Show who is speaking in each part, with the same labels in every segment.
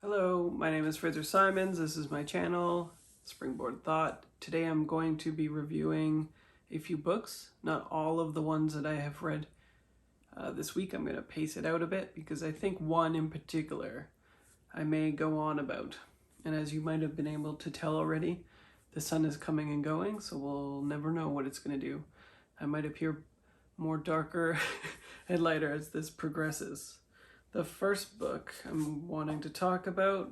Speaker 1: Hello, my name is Fraser Simons. This is my channel, Springboard Thought. Today I'm going to be reviewing a few books, not all of the ones that I have read this week. I'm going to pace it out a bit because I think one in particular I may go on about. And as you might have been able to tell already, the sun is coming and going, so we'll never know what it's going to do. I might appear more darker and lighter as this progresses. The first book I'm wanting to talk about,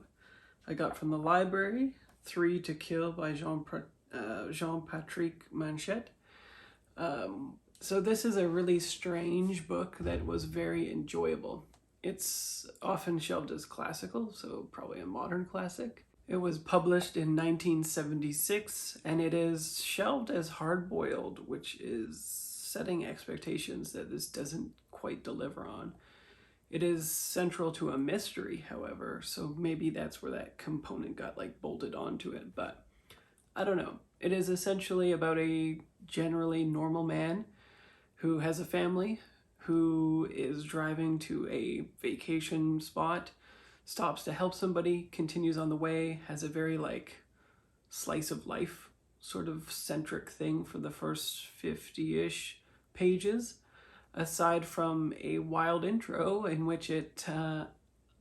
Speaker 1: I got from the library, 3 to Kill by Jean-Patrick Manchette. So this is a really strange book that was very enjoyable. It's often shelved as classical, so probably a modern classic. It was published in 1976, and it is shelved as hard-boiled, which is setting expectations that this doesn't quite deliver on. It is central to a mystery, however, so maybe that's where that component got bolted onto it, but I don't know. It is essentially about a generally normal man who has a family, who is driving to a vacation spot, stops to help somebody, continues on the way, has a very slice of life sort of centric thing for the first 50-ish pages. Aside from a wild intro in which it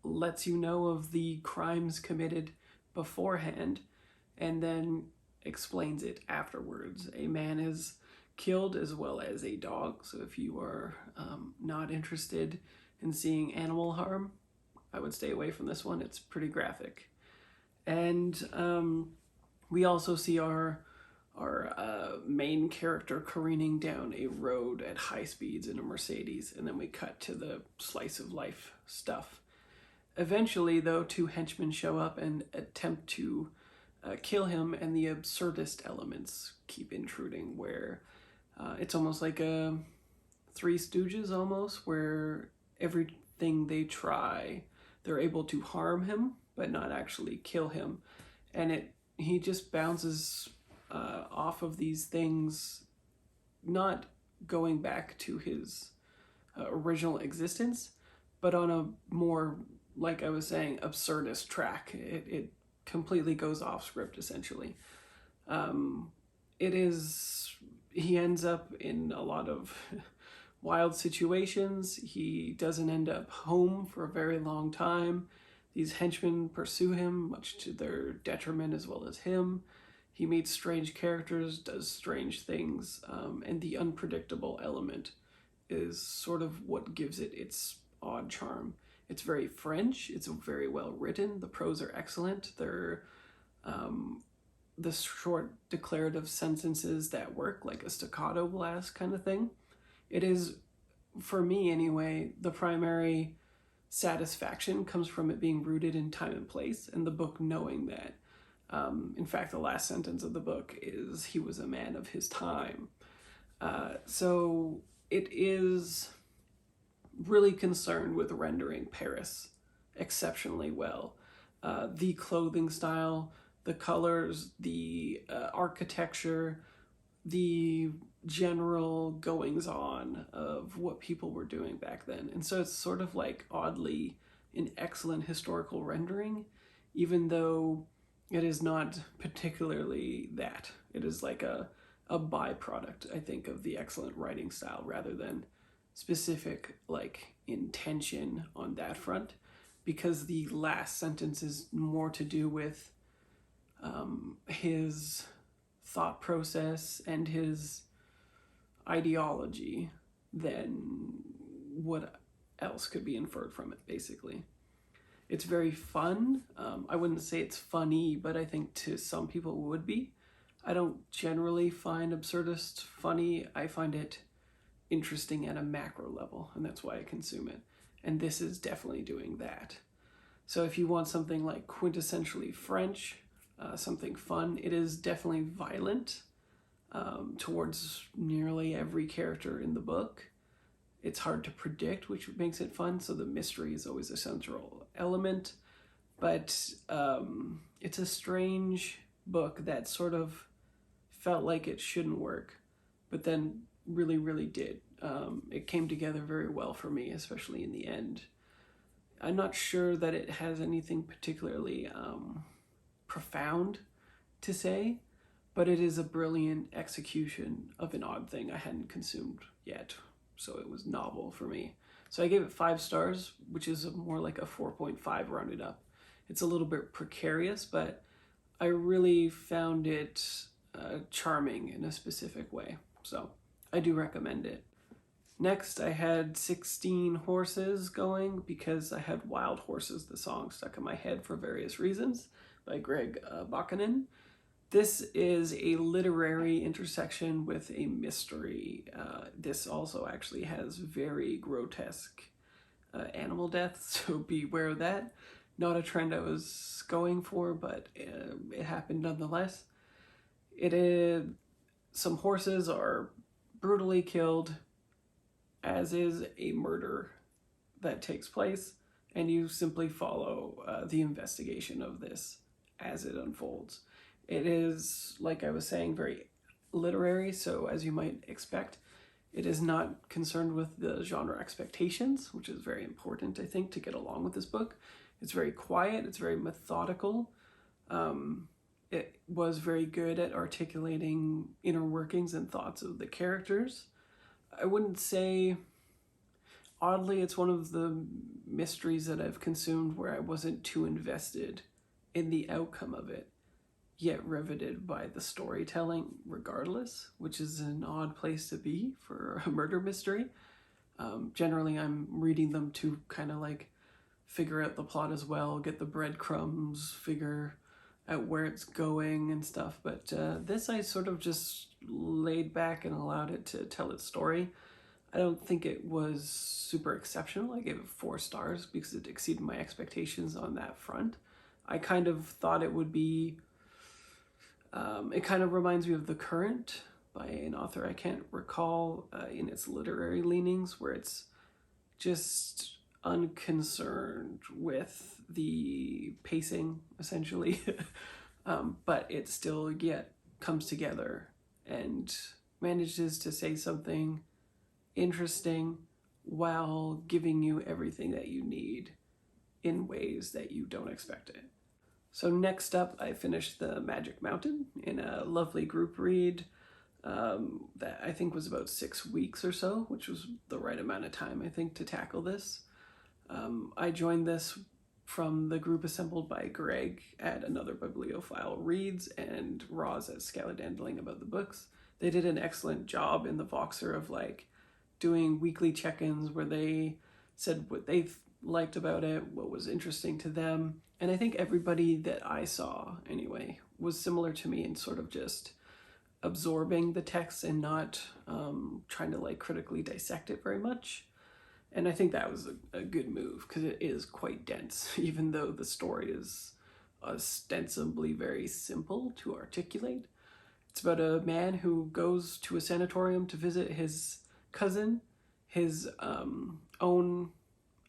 Speaker 1: lets you know of the crimes committed beforehand and then explains it afterwards. A man is killed as well as a dog, so if you are not interested in seeing animal harm, I would stay away from this one. It's pretty graphic. And we also see our main character careening down a road at high speeds in a Mercedes, and then we cut to the slice of life stuff. Eventually, though, 2 henchmen show up and attempt to kill him, and the absurdist elements keep intruding, where it's almost like a Three Stooges almost, where everything they try, they're able to harm him, but not actually kill him. And he just bounces off of these things, not going back to his original existence, but on a more, like I was saying, absurdist track. It completely goes off script, essentially. He ends up in a lot of wild situations. He doesn't end up home for a very long time. These henchmen pursue him, much to their detriment as well as him. He meets strange characters, does strange things, and the unpredictable element is sort of what gives it its odd charm. It's very French, it's very well written, the prose are excellent, they're the short declarative sentences that work, like a staccato blast kind of thing. It is, for me anyway, the primary satisfaction comes from it being rooted in time and place, and the book knowing that. In fact, the last sentence of the book is, he was a man of his time. So it is really concerned with rendering Paris exceptionally well. The clothing style, the colors, the architecture, the general goings-on of what people were doing back then. And so it's sort of oddly an excellent historical rendering, even though it is not particularly that. It is like a byproduct, I think, of the excellent writing style rather than specific intention on that front, because the last sentence is more to do with his thought process and his ideology than what else could be inferred from it, basically. It's very fun. I wouldn't say it's funny, but I think to some people it would be. I don't generally find absurdist funny. I find it interesting at a macro level, and that's why I consume it. And this is definitely doing that. So if you want something quintessentially French, something fun, it is definitely violent towards nearly every character in the book. It's hard to predict, which makes it fun, so the mystery is always a central element. But it's a strange book that sort of felt like it shouldn't work, but then really, really did. It came together very well for me, especially in the end. I'm not sure that it has anything particularly profound to say, but it is a brilliant execution of an odd thing I hadn't consumed yet. So it was novel for me. So I gave it 5 stars, which is more like a 4.5 rounded up. It's a little bit precarious, but I really found it charming in a specific way. So I do recommend it. Next, I had 16 Horses going because I had Wild Horses, the song, stuck in my head for various reasons, by Greg Buchanan. This is a literary intersection with a mystery. This also actually has very grotesque animal deaths, so beware of that. Not a trend I was going for, but it happened nonetheless. Some horses are brutally killed, as is a murder that takes place, and you simply follow the investigation of this as it unfolds. It is, like I was saying, very literary, so as you might expect, it is not concerned with the genre expectations, which is very important, I think, to get along with this book. It's very quiet, it's very methodical. It was very good at articulating inner workings and thoughts of the characters. I wouldn't say, oddly, it's one of the mysteries that I've consumed where I wasn't too invested in the outcome of it, yet riveted by the storytelling regardless, which is an odd place to be for a murder mystery. Generally, I'm reading them to kind of like figure out the plot as well, get the breadcrumbs, figure out where it's going and stuff. But this I sort of just laid back and allowed it to tell its story. I don't think it was super exceptional. I gave it 4 stars because it exceeded my expectations on that front. I kind of thought it would be, it kind of reminds me of The Current by an author I can't recall in its literary leanings, where it's just unconcerned with the pacing, essentially, but it still yet comes together and manages to say something interesting while giving you everything that you need in ways that you don't expect it. So next up, I finished The Magic Mountain in a lovely group read that I think was about 6 weeks or so, which was the right amount of time, I think, to tackle this. I joined this from the group assembled by Greg at Another Bibliophile Reads and Roz at Scalidandling about the books. They did an excellent job in the Voxer of like doing weekly check-ins where they said what they liked about it, what was interesting to them. And I think everybody that I saw, anyway, was similar to me in sort of just absorbing the text and not trying to like critically dissect it very much. And I think that was a good move because it is quite dense, even though the story is ostensibly very simple to articulate. It's about a man who goes to a sanatorium to visit his cousin, his own,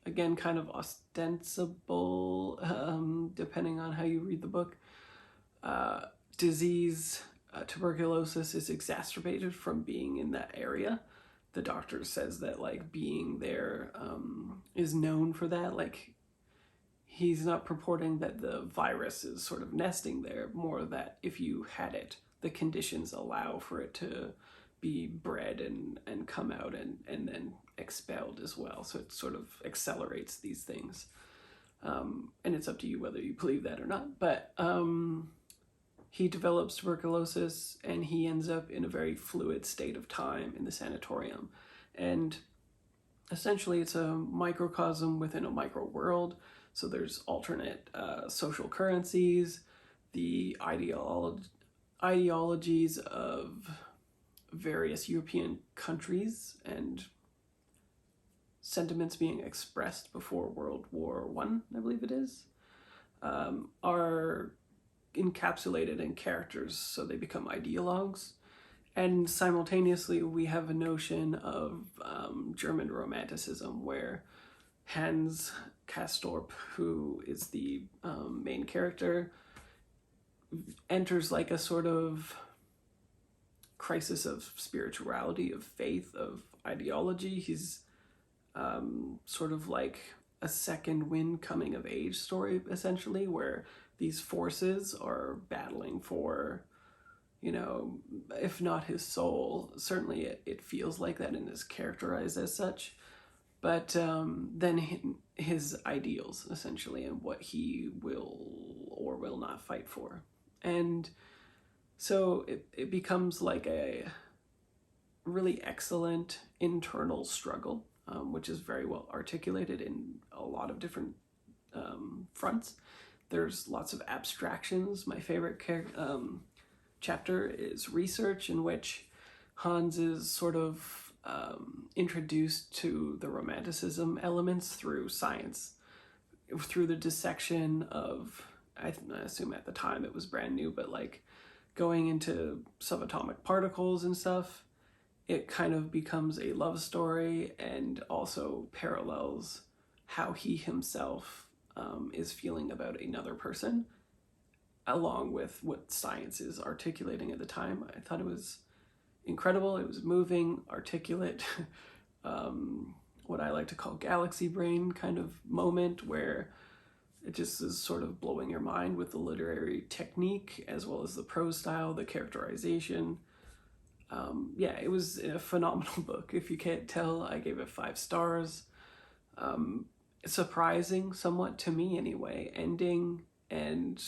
Speaker 1: again, kind of ostensible, depending on how you read the book, disease, tuberculosis is exacerbated from being in that area. The doctor says that like being there is known for that. Like he's not purporting that the virus is sort of nesting there, more that if you had it, the conditions allow for it to be bred and come out and then expelled as well. So it sort of accelerates these things. And it's up to you whether you believe that or not. But he develops tuberculosis and he ends up in a very fluid state of time in the sanatorium. And essentially it's a microcosm within a micro world. So there's alternate social currencies, the ideologies of various European countries and sentiments being expressed before World War I, I believe it is, are encapsulated in characters, so they become ideologues. And simultaneously, we have a notion of German Romanticism, where Hans Castorp, who is the main character, enters like a sort of crisis of spirituality, of faith, of ideology. He's sort of like a second wind coming of age story, essentially, where these forces are battling for, you know, if not his soul, certainly it feels like that and is characterized as such, but then his ideals, essentially, and what he will or will not fight for. And so it becomes like a really excellent internal struggle, which is very well articulated in a lot of different fronts. There's lots of abstractions. My favorite chapter is research, in which Hans is sort of introduced to the romanticism elements through science, through the dissection of, I assume at the time it was brand new, but like going into subatomic particles and stuff. It kind of becomes a love story and also parallels how he himself is feeling about another person, along with what science is articulating at the time. I thought it was incredible. It was moving, articulate, what I like to call galaxy brain kind of moment, where it just is sort of blowing your mind with the literary technique as well as the prose style, the characterization. Yeah, it was a phenomenal book. If you can't tell, I gave it 5 stars. Surprising somewhat to me anyway, ending, and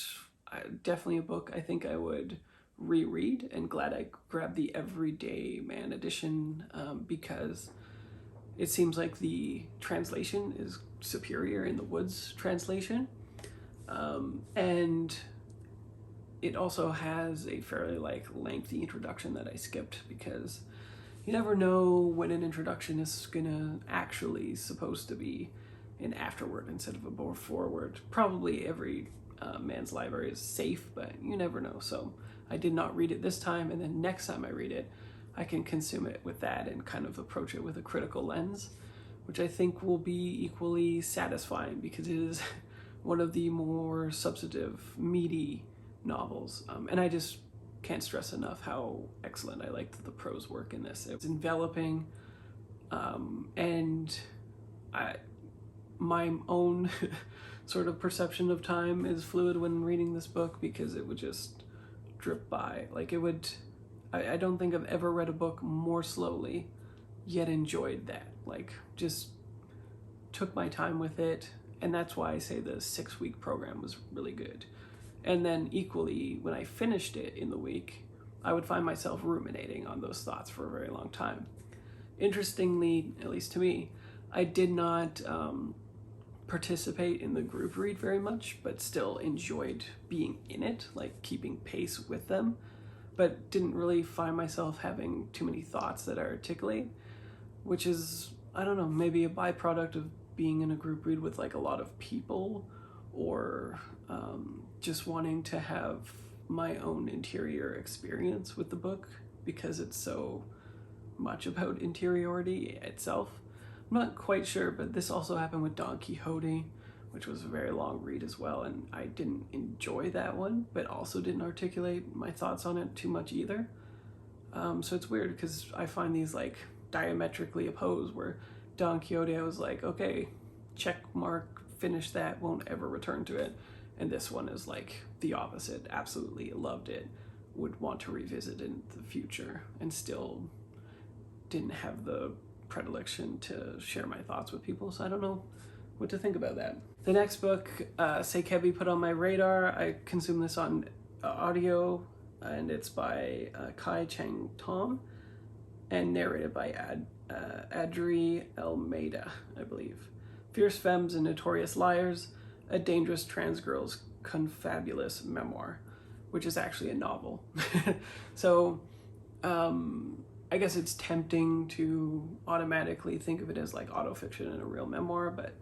Speaker 1: definitely a book I think I would reread, and glad I grabbed the Everyday Man edition, because it seems like the translation is superior in the Woods translation, and it also has a fairly lengthy introduction that I skipped, because you never know when an introduction is gonna actually supposed to be an afterword instead of a foreword. Probably every Mann's library is safe, but you never know. So I did not read it this time, and then next time I read it, I can consume it with that and kind of approach it with a critical lens, which I think will be equally satisfying, because it is one of the more substantive, meaty novels. And I just can't stress enough how excellent I liked the prose work in this. It was enveloping, and my own sort of perception of time is fluid when reading this book, because it would just drip by. Like it would, I don't think I've ever read a book more slowly, yet enjoyed that. Like just took my time with it, and that's why I say the 6-week program was really good. And then equally, when I finished it in the week, I would find myself ruminating on those thoughts for a very long time. Interestingly, at least to me, I did not participate in the group read very much, but still enjoyed being in it, like keeping pace with them, but didn't really find myself having too many thoughts that I articulate, which is, I don't know, maybe a byproduct of being in a group read with like a lot of people, or just wanting to have my own interior experience with the book, because it's so much about interiority itself. I'm not quite sure, but this also happened with Don Quixote, which was a very long read as well, and I didn't enjoy that one, but also didn't articulate my thoughts on it too much either. So it's weird, because I find these like diametrically opposed, where Don Quixote, I was like, okay, check mark, finish that, won't ever return to it. And this one is like the opposite. Absolutely loved it, would want to revisit in the future, and still didn't have the predilection to share my thoughts with people. So I don't know what to think about that. The next book, Seikebi, put on my radar. I consumed this on audio, and it's by Cheng, Thom, and narrated by Adri Almeida, I believe. Fierce Femmes and Notorious Liars, a dangerous trans girl's confabulous memoir, which is actually a novel. So I guess it's tempting to automatically think of it as like autofiction and a real memoir, but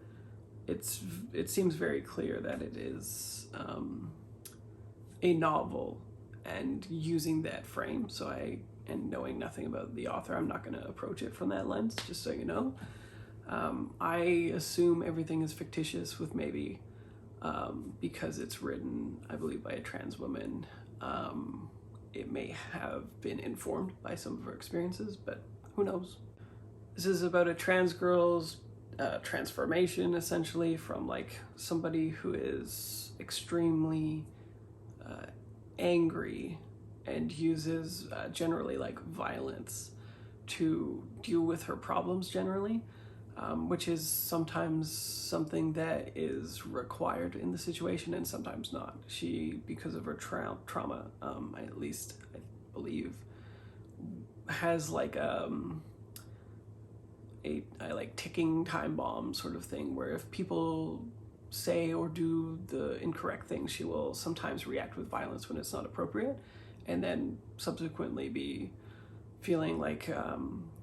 Speaker 1: it seems very clear that it is a novel, and using that frame. So and knowing nothing about the author, I'm not going to approach it from that lens, just so you know. I assume everything is fictitious, with maybe because it's written, I believe, by a trans woman, it may have been informed by some of her experiences, but who knows. This is about a trans girl's transformation, essentially, from like somebody who is extremely angry and uses generally like violence to deal with her problems generally, which is sometimes something that is required in the situation and sometimes not. She, because of her trauma, at least I believe, has like a like ticking time bomb sort of thing, where if people say or do the incorrect thing, she will sometimes react with violence when it's not appropriate, and then subsequently be feeling like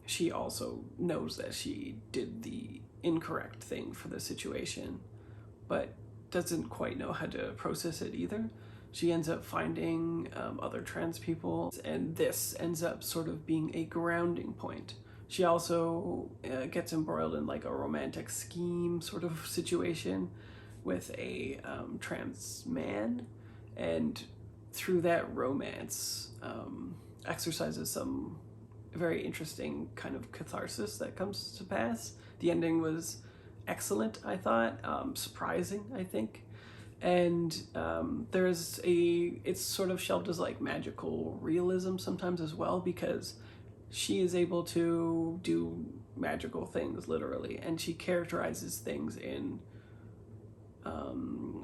Speaker 1: she also knows that she did the incorrect thing for the situation, but doesn't quite know how to process it either. She ends up finding other trans people, and this ends up sort of being a grounding point. She also gets embroiled in like a romantic scheme sort of situation with a trans man, and through that romance exercises some very interesting kind of catharsis that comes to pass. The ending was excellent, I thought, surprising, I think. And it's sort of shelved as like magical realism sometimes as well, because she is able to do magical things literally, and she characterizes things in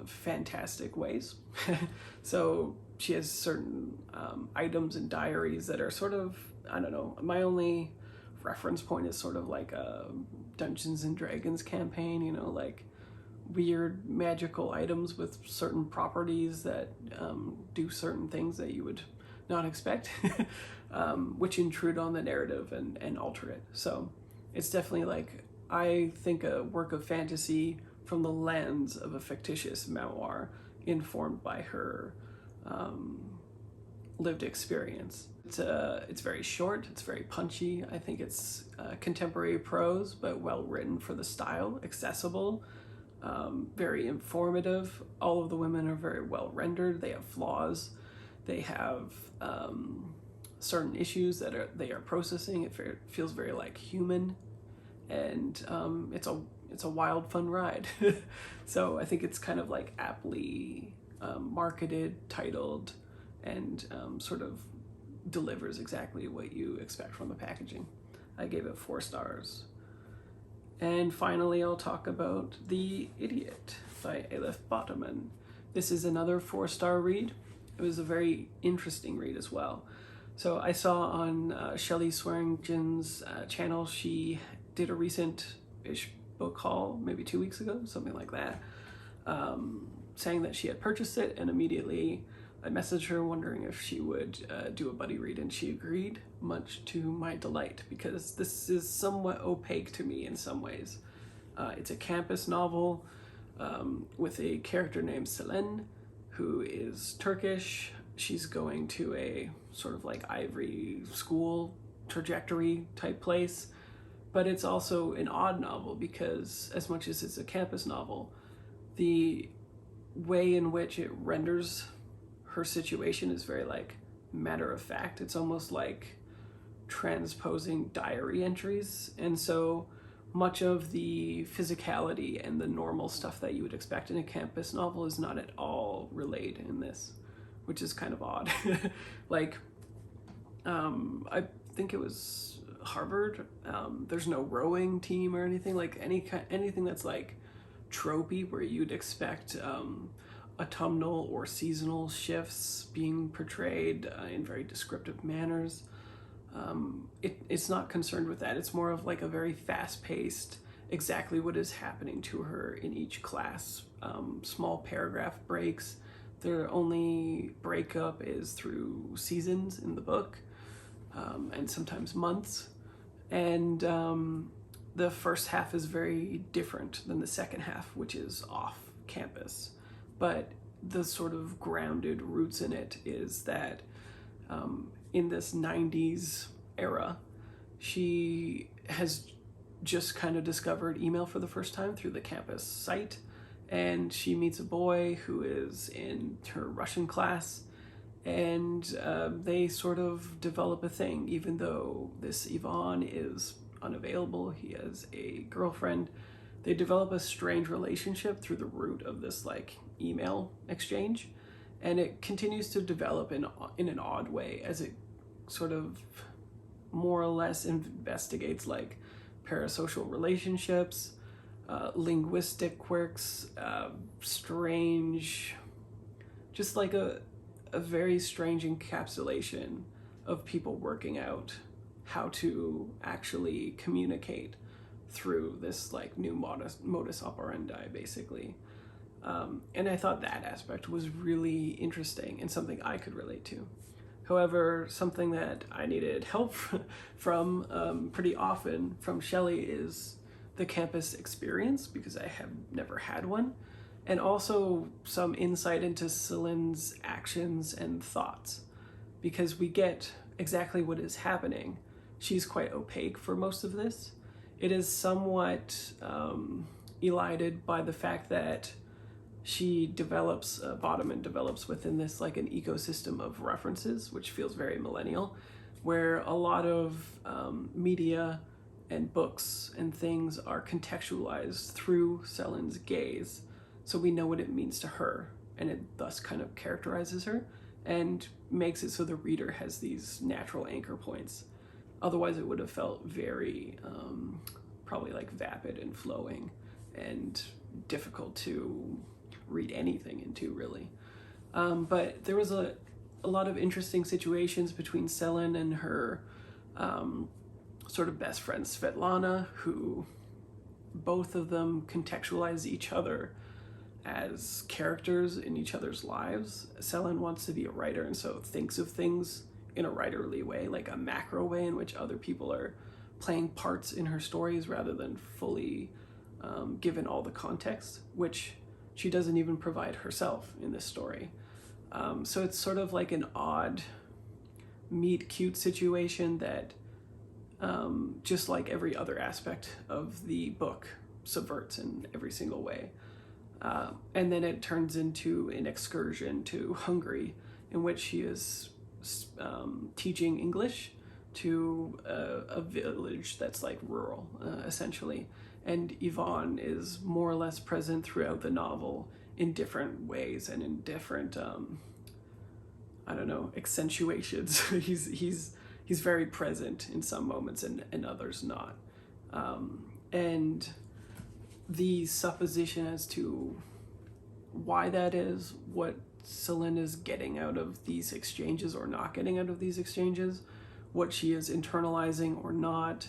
Speaker 1: fantastic ways. So she has certain items and diaries that are sort of, I don't know, my only reference point is sort of like a Dungeons and Dragons campaign, you know, like weird magical items with certain properties that do certain things that you would not expect, which intrude on the narrative and alter it. So it's definitely like, I think, a work of fantasy from the lens of a fictitious memoir informed by her lived experience. It's very short, it's very punchy. I think it's contemporary prose, but well written for the style, accessible, very informative. All of the women are very well rendered. They have flaws. They have certain issues that they are processing. It feels very like human, and it's a wild, fun ride. So I think it's kind of like aptly marketed, titled, and sort of delivers exactly what you expect from the packaging. I gave it 4 stars. And finally, I'll talk about The Idiot by Aleph Batuman. This is another 4-star read. It was a very interesting read as well. So I saw on Shelley Swearingen's channel, she did a recent-ish book haul, maybe 2 weeks ago, something like that, saying that she had purchased it, and immediately I messaged her wondering if she would do a buddy read, and she agreed, much to my delight, because this is somewhat opaque to me in some ways. It's a campus novel with a character named Selen, who is Turkish. She's going to a sort of like Ivory school trajectory type place, but it's also an odd novel because as much as it's a campus novel, the way in which it renders her situation is very like matter of fact. It's almost like transposing diary entries, and so much of the physicality and the normal stuff that you would expect in a campus novel is not at all relayed in this, which is kind of odd. Like I think it was Harvard. There's no rowing team or anything, like anything that's like tropey, where you'd expect autumnal or seasonal shifts being portrayed in very descriptive manners. It's not concerned with that. It's more of like a very fast-paced, exactly what is happening to her in each class. Small paragraph breaks. Their only breakup is through seasons in the book, and sometimes months. And the first half is very different than the second half, which is off campus. But the sort of grounded roots in it is that in this 90s era, she has just kind of discovered email for the first time through the campus site, and she meets a boy who is in her Russian class, and they sort of develop a thing, even though this Ivan is unavailable. He has a girlfriend, they develop a strange relationship through the root of this like email exchange, and it continues to develop in an odd way as it sort of more or less investigates like parasocial relationships, linguistic quirks, strange, just like a very strange encapsulation of people working out how to actually communicate through this like new modus operandi, basically. And I thought that aspect was really interesting and something I could relate to. However, something that I needed help from pretty often from Shelley is the campus experience, because I have never had one, and also some insight into Celine's actions and thoughts, because we get exactly what is happening. She's quite opaque for most of this. It is somewhat elided by the fact that she develops, Batuman develops within this like an ecosystem of references, which feels very millennial, where a lot of media and books and things are contextualized through Celine's gaze. So we know what it means to her, and it thus kind of characterizes her and makes it so the reader has these natural anchor points. Otherwise it would have felt very probably like vapid and flowing and difficult to read anything into, really. But there was a lot of interesting situations between Celine and her sort of best friend Svetlana, who both of them contextualize each other as characters in each other's lives. Celine wants to be a writer, and so thinks of things in a writerly way, like a macro way in which other people are playing parts in her stories rather than fully given all the context, which she doesn't even provide herself in this story. So it's sort of like an odd meet cute situation that just like every other aspect of the book subverts in every single way. And then it turns into an excursion to Hungary, in which she is teaching English to a village that's like rural, essentially. And Yvonne is more or less present throughout the novel in different ways and in different, I don't know, accentuations. he's very present in some moments and others not. And the supposition as to why that is, what Celine is getting out of these exchanges or not getting out of these exchanges, what she is internalizing or not,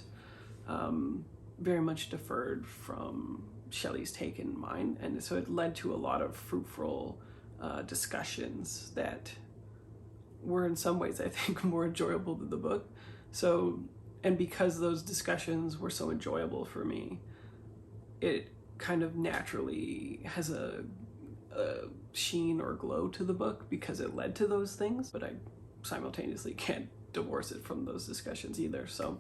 Speaker 1: very much deferred from Shelley's take and mine. And so it led to a lot of fruitful discussions that were in some ways, I think, more enjoyable than the book. So, and because those discussions were so enjoyable for me, it kind of naturally has a sheen or glow to the book because it led to those things, but I simultaneously can't divorce it from those discussions either. So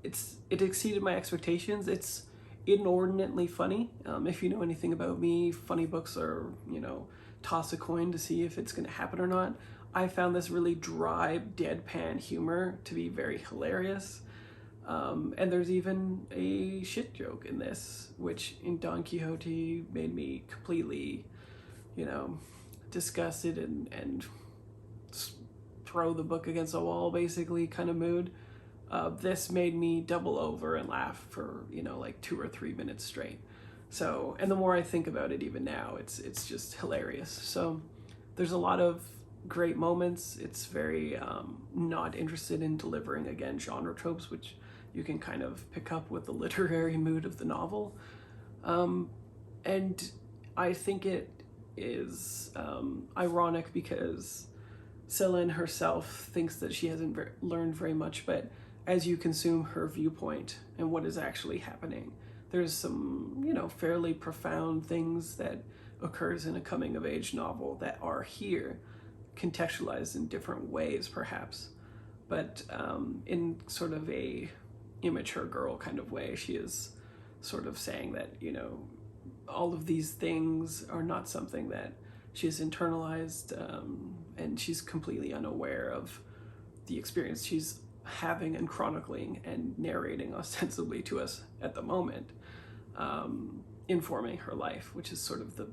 Speaker 1: it exceeded my expectations. It's inordinately funny. If you know anything about me, funny books are, toss a coin to see if it's going to happen or not. I found this really dry, deadpan humor to be very hilarious. And there's even a shit joke in this, which in Don Quixote made me completely, disgusted and throw the book against a wall, basically, kind of mood. This made me double over and laugh for, like 2 or 3 minutes straight. So, and the more I think about it even now, it's just hilarious. So there's a lot of great moments. It's very not interested in delivering, again, genre tropes, which you can kind of pick up with the literary mood of the novel. And I think it is ironic because Celine herself thinks that she hasn't learned very much, but as you consume her viewpoint and what is actually happening, there's some, fairly profound things that occurs in a coming-of-age novel that are here, contextualized in different ways, perhaps, but in sort of a immature girl kind of way. She is sort of saying that, all of these things are not something that she's internalized, and she's completely unaware of the experience she's having and chronicling and narrating ostensibly to us at the moment. informing her life, which is sort of the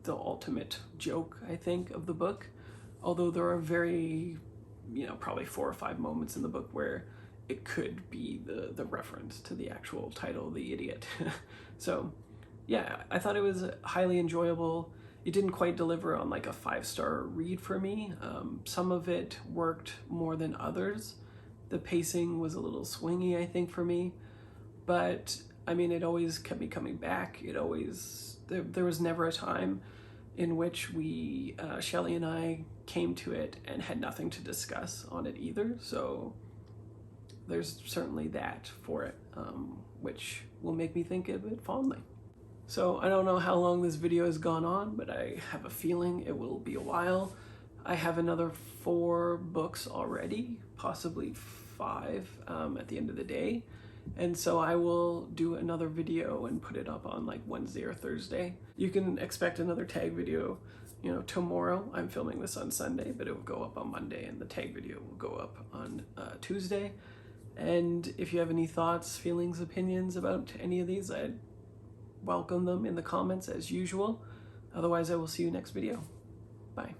Speaker 1: ultimate joke, I think, of the book. Although there are very, probably 4 or 5 moments in the book where it could be the reference to the actual title, The Idiot. So yeah, I thought it was highly enjoyable. It didn't quite deliver on like a 5-star read for me. Some of it worked more than others. The pacing was a little swingy, I think, for me. But I mean, it always kept me coming back. There was never a time in which Shelley and I came to it and had nothing to discuss on it either. So there's certainly that for it, which will make me think of it fondly. So I don't know how long this video has gone on, but I have a feeling it will be a while. I have another 4 books already, possibly 5 at the end of the day. And so I will do another video and put it up on like Wednesday or Thursday. You can expect another tag video, tomorrow. I'm filming this on Sunday, but it will go up on Monday, and the tag video will go up on Tuesday. And if you have any thoughts, feelings, opinions about any of these, I'd welcome them in the comments as usual. Otherwise, I will see you next video. Bye.